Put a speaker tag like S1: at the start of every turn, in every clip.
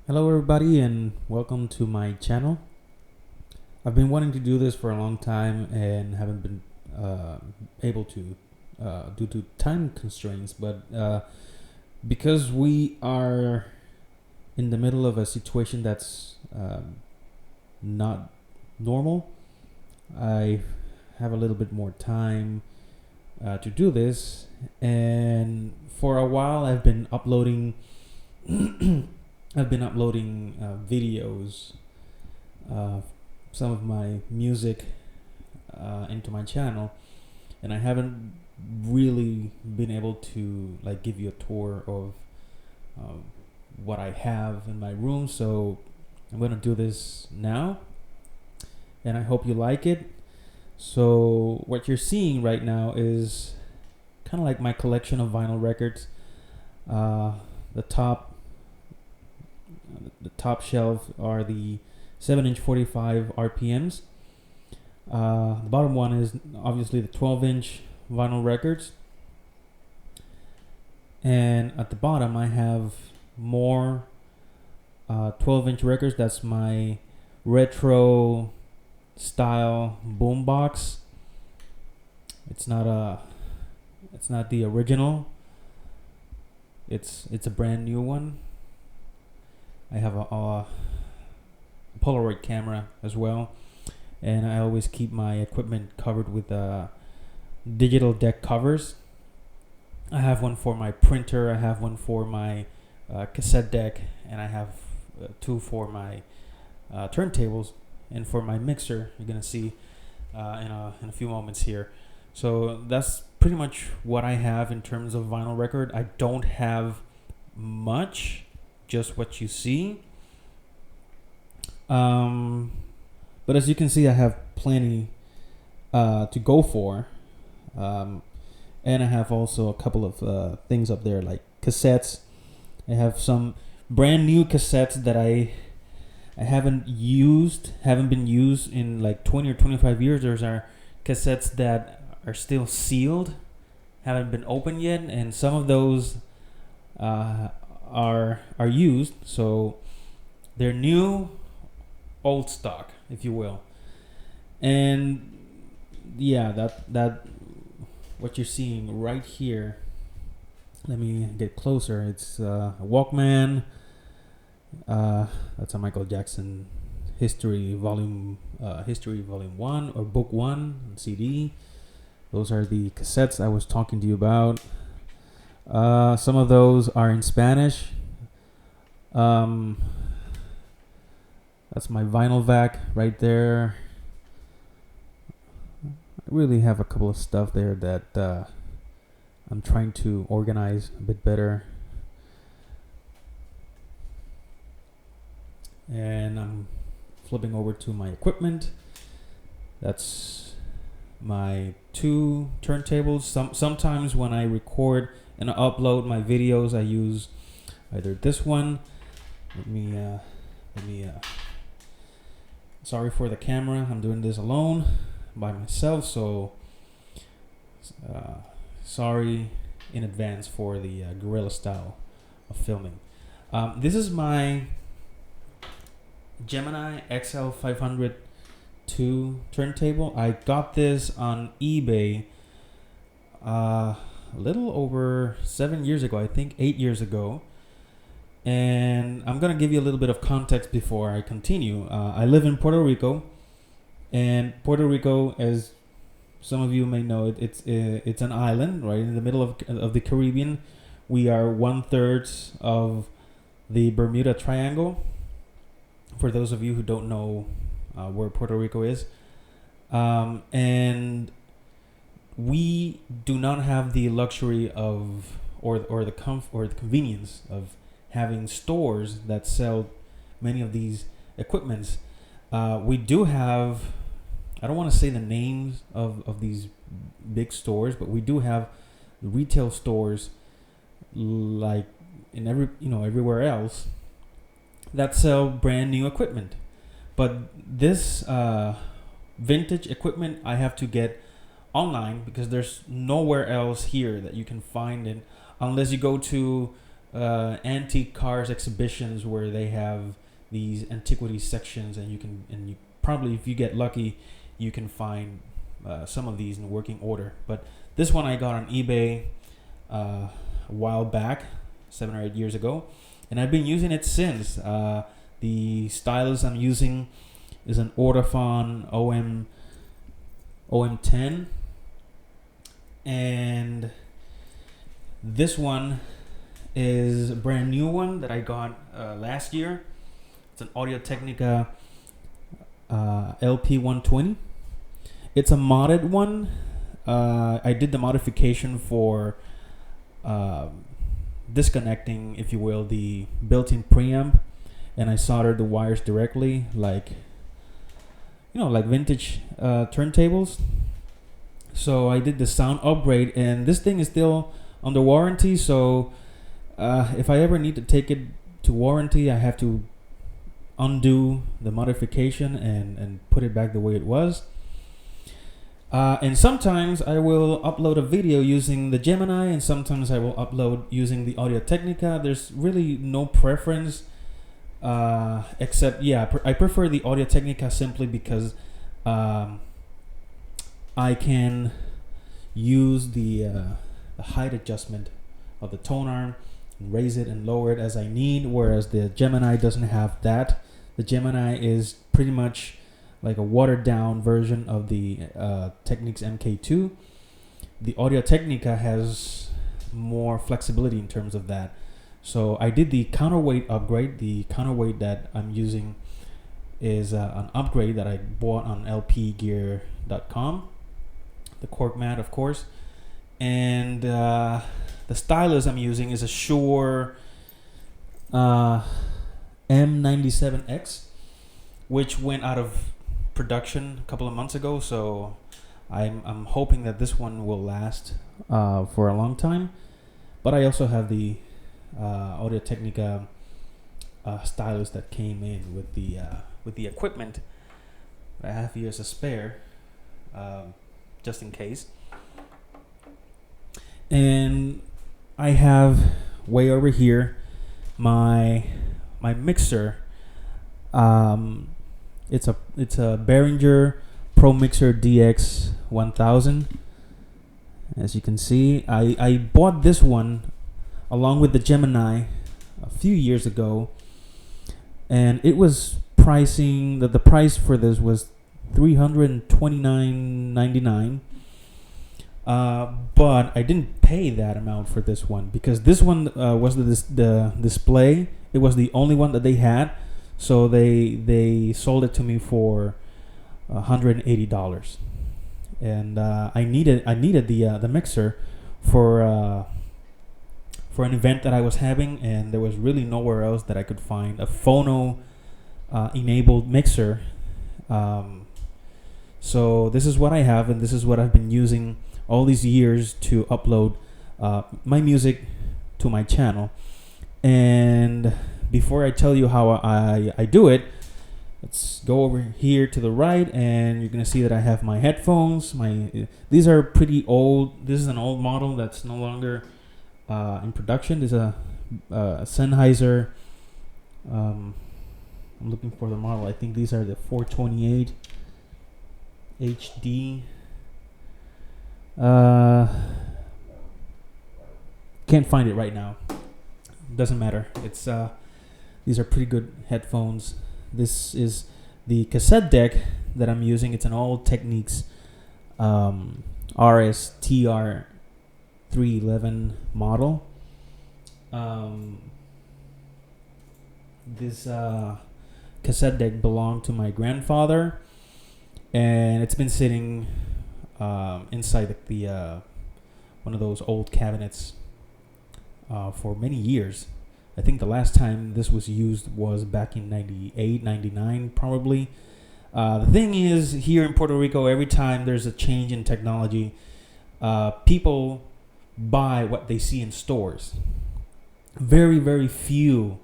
S1: Hello everybody and welcome to my channel. I've been wanting to do this for a long time and haven't been able to due to time constraints, but because we are in the middle of a situation that's not normal, I have a little bit more time to do this, and for a while I've been uploading videos, some of my music into my channel, and I haven't really been able to like give you a tour of what I have in my room. So I'm gonna do this now, and I hope you like it. So what you're seeing right now is kind of like my collection of vinyl records. The top shelf are the 7-inch 45 RPMs. The bottom one is obviously the 12-inch vinyl records. And at the bottom I have more 12-inch records. That's my retro style boombox. It's not the original. It's a brand new one. I have a Polaroid camera as well, and I always keep my equipment covered with digital deck covers. I have one for my printer, I have one for my cassette deck, and I have two for my turntables, and for my mixer you're gonna see in a few moments here. So that's pretty much what I have in terms of vinyl record. I don't have much, just what you see. But as you can see, I have plenty to go for. And I have also a couple of things up there like cassettes. I have some brand new cassettes that I haven't been used in like 20 or 25 years. There's are cassettes that are still sealed, haven't been opened yet, and some of those are used, so they're new old stock, if you will. And yeah, that what you're seeing right here, let me get closer. It's a Walkman. That's a Michael Jackson history volume 1 or book 1 CD. Those are the cassettes I was talking to you about. Some of those are in Spanish. That's my vinyl vac right there. I really have a couple of stuff there that I'm trying to organize a bit better. And I'm flipping over to my equipment. That's my two turntables. Sometimes when I record and upload my videos, I use either this one. Let me sorry for the camera, I'm doing this alone by myself, so sorry in advance for the guerrilla style of filming. This is my Gemini XL 502 turntable. I got this on eBay a little over 7 years ago, I think 8 years ago. And I'm gonna give you a little bit of context before I continue. I live in Puerto Rico, and Puerto Rico, as some of you may know, it's an island right in the middle of the Caribbean. We are 1/3 of the Bermuda Triangle. For those of you who don't know where Puerto Rico is, and we do not have the luxury of or the convenience of having stores that sell many of these equipments. We do have, I don't want to say the names of these big stores, but we do have retail stores like in everywhere else that sell brand new equipment. But this vintage equipment I have to get online because there's nowhere else here that you can find it unless you go to antique cars exhibitions where they have these antiquity sections, and you probably, if you get lucky, you can find some of these in working order. But this one I got on eBay a while back, 7 or 8 years ago, and I've been using it since. The stylus I'm using is an Ortofon OM10, and this one is a brand new one that I got last year. It's an Audio-Technica LP120. It's a modded one. I did the modification for disconnecting, if you will, the built-in preamp, and I soldered the wires directly, like vintage turntables. So I did the sound upgrade, and this thing is still under warranty. So if I ever need to take it to warranty, I have to undo the modification and put it back the way it was. And sometimes I will upload a video using the Gemini, and sometimes I will upload using the Audio-Technica. There's really no preference, except I prefer the Audio-Technica simply because I can use the height adjustment of the tone arm and raise it and lower it as I need, whereas the Gemini doesn't have that. The Gemini is pretty much like a watered down version of the Technics MK2. The Audio-Technica has more flexibility in terms of that. So I did the counterweight upgrade. The counterweight that I'm using is an upgrade that I bought on lpgear.com. The cork mat, of course. And the stylus I'm using is a Shure M97X, which went out of production a couple of months ago. So I'm hoping that this one will last for a long time. But I also have the Audio-Technica stylus that came in with the equipment. I have here as a spare, just in case. And I have way over here my mixer. It's a Behringer Pro Mixer DX 1000. As you can see, I bought this one along with the Gemini a few years ago, and it was pricing the price for this was $329.99. But I didn't pay that amount for this one because this one was the display. It was the only one that they had, so they sold it to me for $180. And I needed the mixer for an event that I was having, and there was really nowhere else that I could find a phono enabled mixer. So this is what I have, and this is what I've been using all these years to upload my music to my channel. And before I tell you how I do it, let's go over here to the right, and you're gonna see that I have my headphones. These are pretty old. This is an old model that's no longer in production. There's a Sennheiser. I'm looking for the model. I think these are the 428 HD. Can't find it right now. Doesn't matter. It's these are pretty good headphones. This is the cassette deck that I'm using. It's an old Technics RS-TR 311 model. This cassette deck belonged to my grandfather, and it's been sitting inside the one of those old cabinets for many years. I think the last time this was used was back in 98, 99 probably. The thing is, here in Puerto Rico, every time there's a change in technology, people buy what they see in stores. Very, very few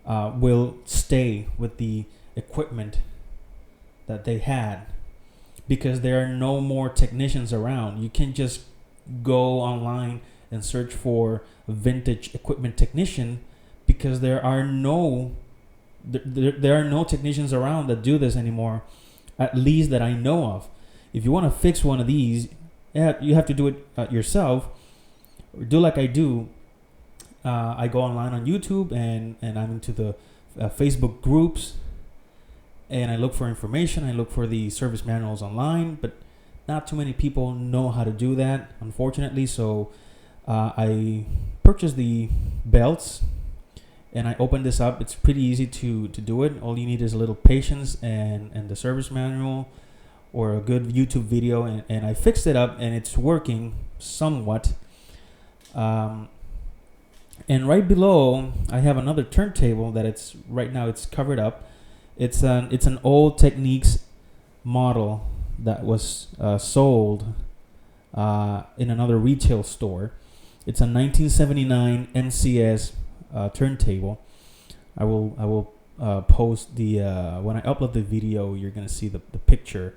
S1: will stay with the equipment that they had, because there are no more technicians around. You can't just go online and search for a vintage equipment technician, because there are no technicians around that do this anymore, at least that I know of. If you want to fix one of these, you have to do it yourself, or do like I do. I go online on YouTube, and I'm into the Facebook groups, and I look for information. I look for the service manuals online, but not too many people know how to do that, unfortunately. So I purchased the belts, and I opened this up. It's pretty easy to do it. All you need is a little patience and the service manual or a good YouTube video, and I fixed it up, and it's working somewhat. And right below, I have another turntable that it's right now it's covered up. It's an old Techniques model that was sold in another retail store. It's a 1979 NCS turntable. I will post the when I upload the video, you're gonna see the picture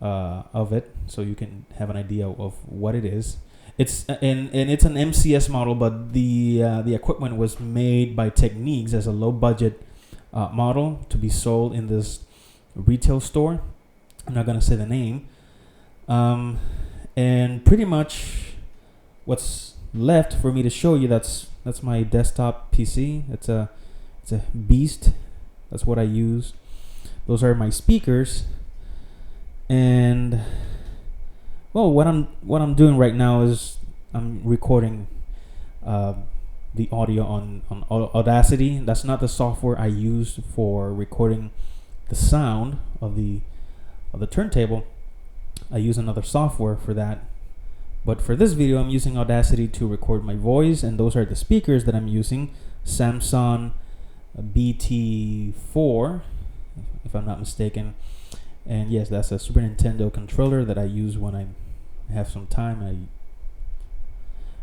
S1: of it, so you can have an idea of what it is. It's and it's an MCS model, but the equipment was made by Techniques as a low budget model to be sold in this retail store. I'm not gonna say the name. And pretty much what's left for me to show you, that's my desktop PC. It's a beast. That's what I use. Those are my speakers. And well, what I'm doing right now is I'm recording the audio on Audacity. That's not the software I use for recording the sound of the turntable. I use another software for that. But for this video, I'm using Audacity to record my voice, and those are the speakers that I'm using. Samsung BT4, if I'm not mistaken. And yes, that's a Super Nintendo controller that I use when I have some time.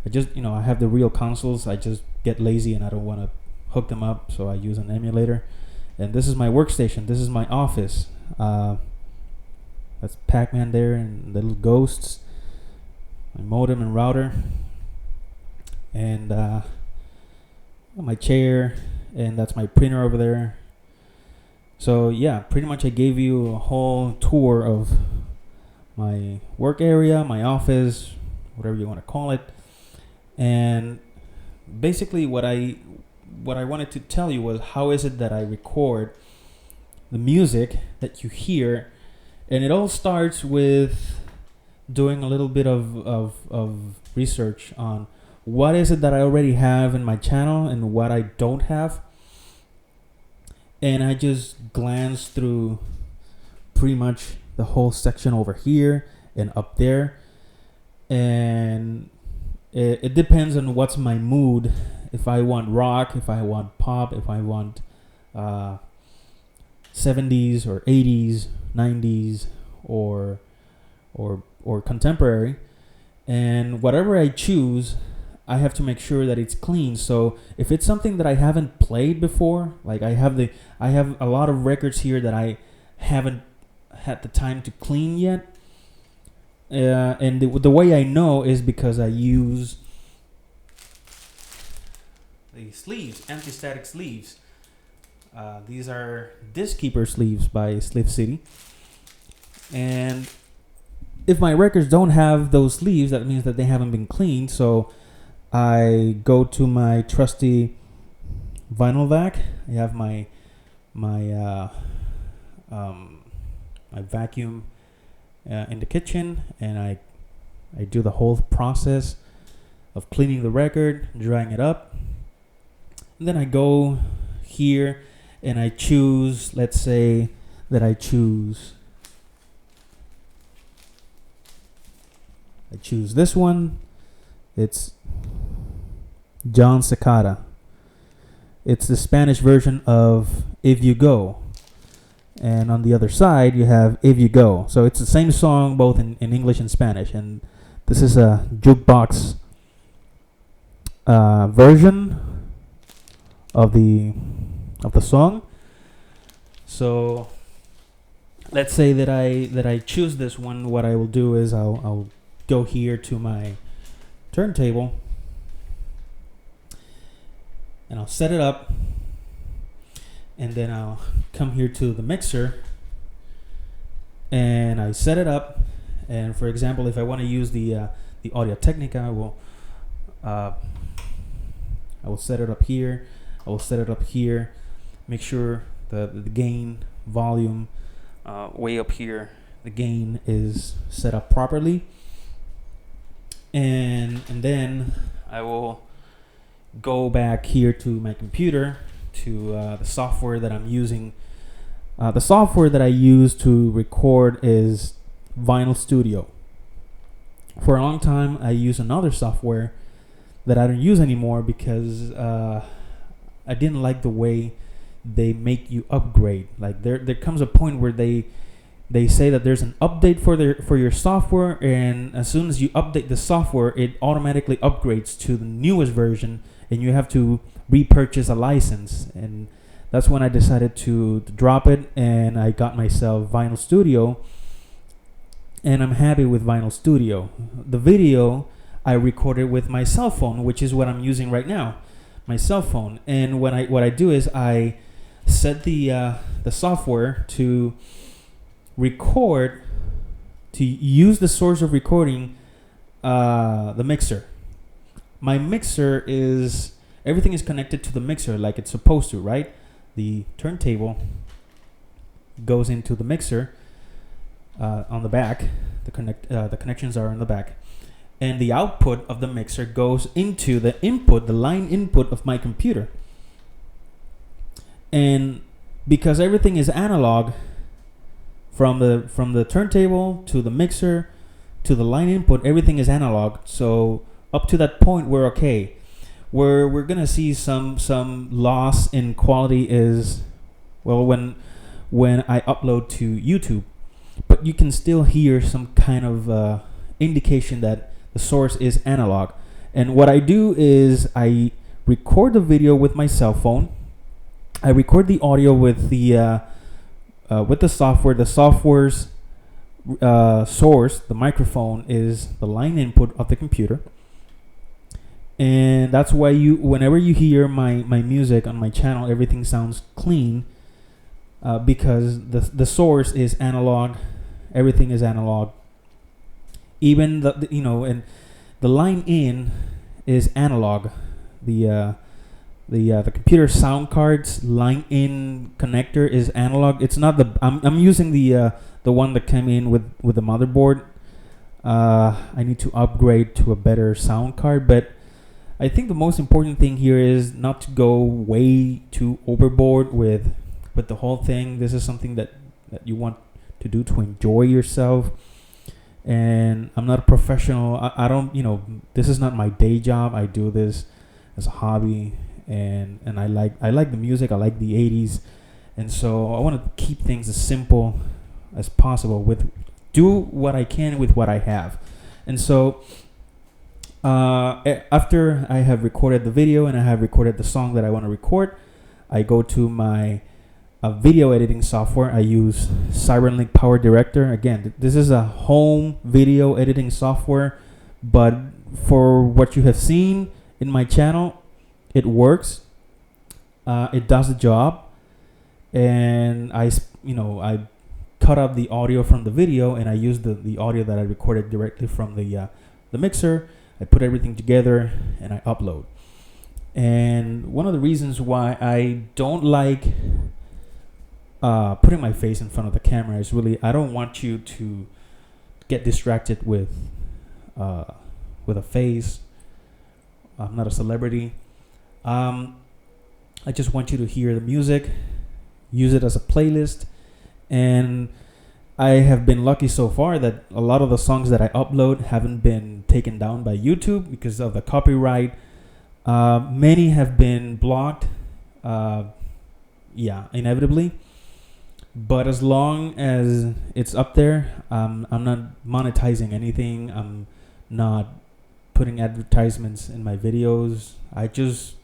S1: I just, I have the real consoles. I just get lazy and I don't want to hook them up, so I use an emulator. And this is my workstation. This is my office. That's Pac-Man there and little ghosts. My modem and router. And my chair. And that's my printer over there. So yeah, pretty much I gave you a whole tour of my work area, my office, whatever you want to call it. And basically what I wanted to tell you was, how is it that I record the music that you hear. And it all starts with doing a little bit of research on what is it that I already have in my channel and what I don't have. And I just glanced through pretty much the whole section over here and up there. And it depends on what's my mood. If I want rock, if I want pop, if I want 70s or 80s, 90s, or contemporary. And whatever I choose, I have to make sure that it's clean. So if it's something that I haven't played before, like I have a lot of records here that I haven't had the time to clean yet. And the way I know is because I use the sleeves, anti-static sleeves. These are Disc Keeper sleeves by Sleeve City. And if my records don't have those sleeves, that means that they haven't been cleaned. So I go to my trusty vinyl vac. I have my vacuum in the kitchen, and I do the whole process of cleaning the record, drying it up. And then I go here and I choose, let's say that I choose this one. It's John Cicada. It's the Spanish version of If You Go. And on the other side, you have If You Go. So it's the same song both in English and Spanish. And this is a jukebox version of the song. So let's say that I choose this one. What I will do is I'll go here to my turntable, and I'll set it up, and then I'll come here to the mixer, and I set it up. And for example, if I want to use the Audio Technica, I will set it up here. I will set it up here. Make sure the gain volume way up here, the gain is set up properly. And then I will go back here to my computer, to the software that I'm using. The software that I use to record is Vinyl Studio. For a long time, I used another software that I don't use anymore because I didn't like the way they make you upgrade. Like there comes a point where they say that there's an update for your software, and as soon as you update the software, it automatically upgrades to the newest version, and you have to repurchase a license. And that's when I decided to drop it, and I got myself Vinyl Studio, and I'm happy with Vinyl Studio. The video I recorded with my cell phone, which is what I'm using right now, my cell phone. And what I do is I set the software to record, to use the source of recording, the mixer. My mixer is, everything is connected to the mixer like it's supposed to, right? The turntable goes into the mixer on the back. The connections are on the back, and the output of the mixer goes into the input, the line input of my computer. And because everything is analog, from the turntable to the mixer to the line input, everything is analog. So up to that point, we're okay. Where we're gonna see some loss in quality is, well, when I upload to YouTube, but you can still hear some kind of indication that the source is analog. And what I do is I record the video with my cell phone. I record the audio with the software. The software's source, the microphone, is the line input of the computer. And that's why whenever you hear my music on my channel, everything sounds clean, because the source is analog. Everything is analog. Even and the line in is analog. The computer sound card's line in connector is analog. It's not I'm using the one that came in with the motherboard. I need to upgrade to a better sound card, but I think the most important thing here is not to go way too overboard with the whole thing. This is something that you want to do to enjoy yourself. And I'm not a professional. I don't, this is not my day job. I do this as a hobby, and I like the music. I like the 80s, and so I want to keep things as simple as possible. Do what I can with what I have. And so after I have recorded the video and I have recorded the song that I want to record, I go to my video editing software. I use CyberLink Power Director. Again, this is a home video editing software, but for what you have seen in my channel, it works. It does the job, and I cut up the audio from the video, and I use the audio that I recorded directly from the mixer. I put everything together and I upload. And one of the reasons why I don't like putting my face in front of the camera is really, I don't want you to get distracted with a face. I'm not a celebrity. I just want you to hear the music, use it as a playlist. And I have been lucky so far that a lot of the songs that I upload haven't been taken down by YouTube because of the copyright. Many have been blocked, inevitably. But as long as it's up there, I'm not monetizing anything. I'm not putting advertisements in my videos. I just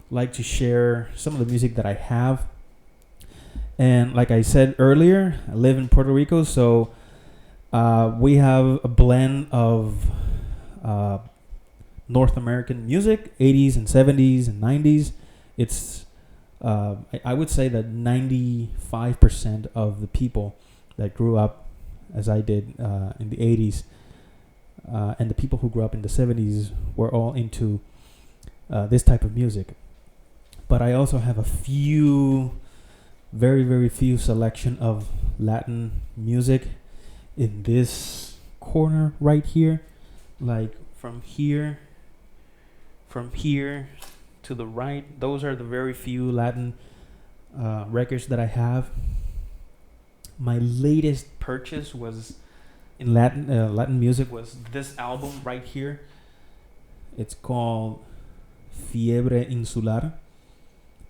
S1: like to share some of the music that I have. And like I said earlier, I live in Puerto Rico, so we have a blend of North American music, 80s and 70s and 90s. it's I would say that 95% of the people that grew up as I did in the 80s and the people who grew up in the 70s were all into this type of music. But I also have a few, very, very few selection of Latin music in this corner right here. Like from here to the right, those are the very few Latin records that I have. My latest purchase was in Latin music was this album right here. It's called Fiebre Insular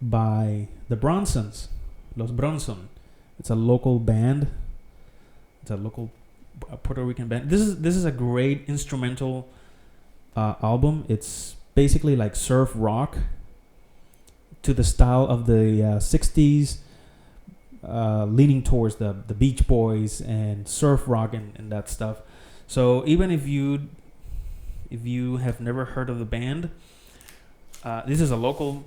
S1: by the Bronsons, Los Bronson. It's a local band. It's a local Puerto Rican band. This is a great instrumental album. It's basically like surf rock to the style of the 60s, leaning towards the Beach Boys and surf rock and that stuff. So even if you have never heard of the band, this is a local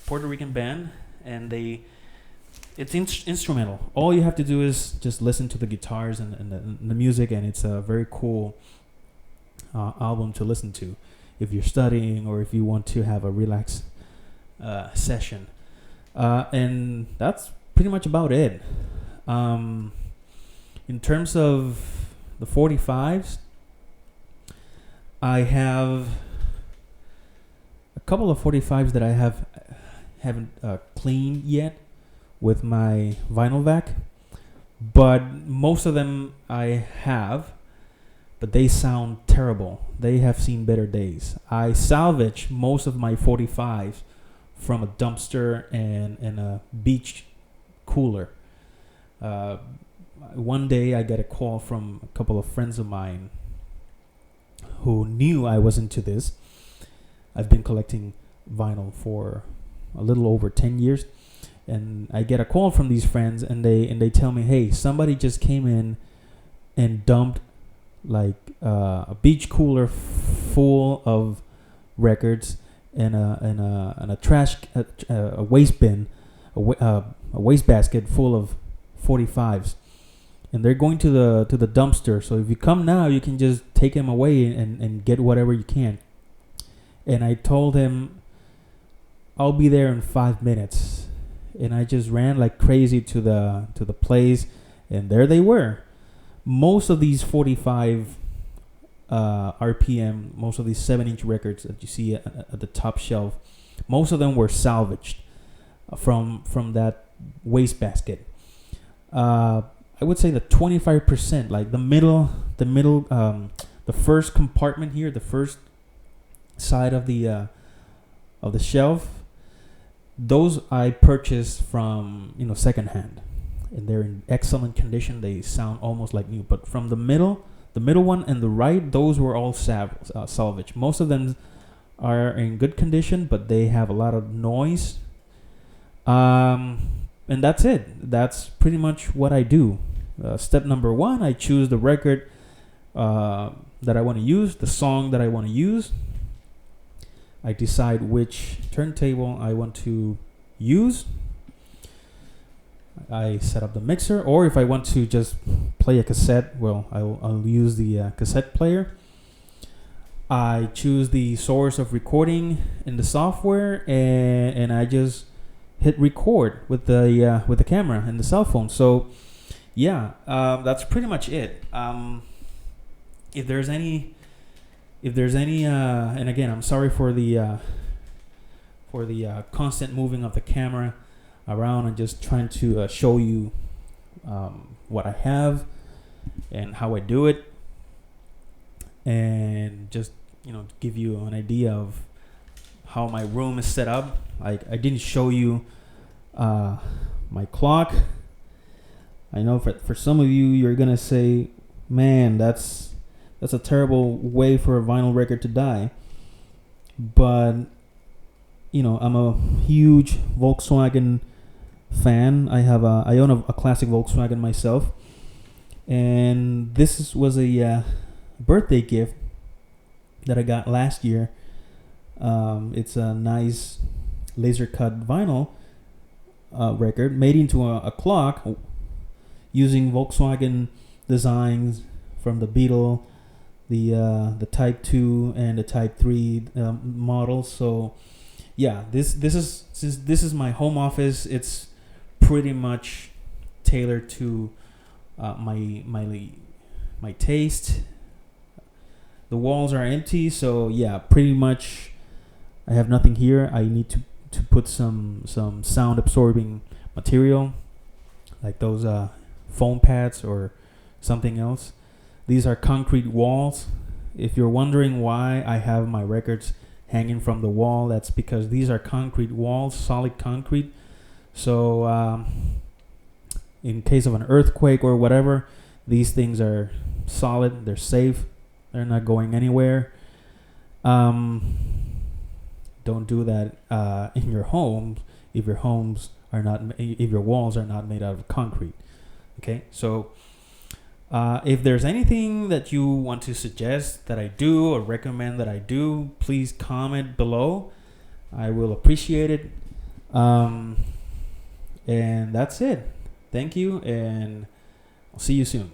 S1: Puerto Rican band, and it's instrumental. All you have to do is just listen to the guitars and the music, and it's a very cool album to listen to if you're studying or if you want to have a relaxed session. And that's pretty much about it. In terms of the 45s, I have a couple of 45s that I haven't cleaned yet with my vinyl vac, but most of them I have, but they sound terrible. They have seen better days. I salvage most of my 45s from a dumpster and a beach cooler. One day I got a call from a couple of friends of mine who knew I was into this. I've been collecting vinyl for a little over 10 years, and I get a call from these friends, and they tell me, hey, somebody just came in and dumped like a beach cooler full of records and a trash a waste bin, a waste basket full of 45s, and they're going to the dumpster. So if you come now, you can just take them away and get whatever you can. And I told him I'll be there in 5 minutes, and I just ran like crazy to the place, and there they were. Most of these 45 RPM, most of these 7-inch records that you see at the top shelf, most of them were salvaged from that wastebasket. I would say that 25%, like the first compartment here, the first side of the shelf, those I purchased from secondhand, and they're in excellent condition. They sound almost like new. But from the middle one and the right, those were all salvage. Most of them are in good condition, but they have a lot of noise. And that's it. That's pretty much what I do. Step number 1, I choose the record that I want to use, the song that I want to use. I decide which turntable I want to use. I set up the mixer, or if I want to just play a cassette, well, I'll use the cassette player. I choose the source of recording in the software, and I just hit record with the camera and the cell phone. So yeah, that's pretty much it. If there's any, and again, I'm sorry for the constant moving of the camera around and just trying to show you what I have and how I do it, and just give you an idea of how my room is set up. I didn't show you my clock. I know for some of you, you're gonna say, man, that's a terrible way for a vinyl record to die. But I'm a huge Volkswagen fan. I own a classic Volkswagen myself, and this was a birthday gift that I got last year. It's a nice laser cut vinyl record made into a clock using Volkswagen designs from the Beetle, the Type 2 and the Type 3 models. So yeah, this is, since this is my home office, it's pretty much tailored to my taste. The walls are empty, so yeah, pretty much I have nothing here. I need to put some sound absorbing material, like those foam pads or something else. These are concrete walls. If you're wondering why I have my records hanging from the wall, that's because these are concrete walls, solid concrete. So in case of an earthquake or whatever, these things are solid, they're safe, they're not going anywhere. Don't do that in your home if your walls are not made out of concrete. Okay, so if there's anything that you want to suggest that I do or recommend that I do, please comment below. I will appreciate it. And that's it. Thank you, and I'll see you soon.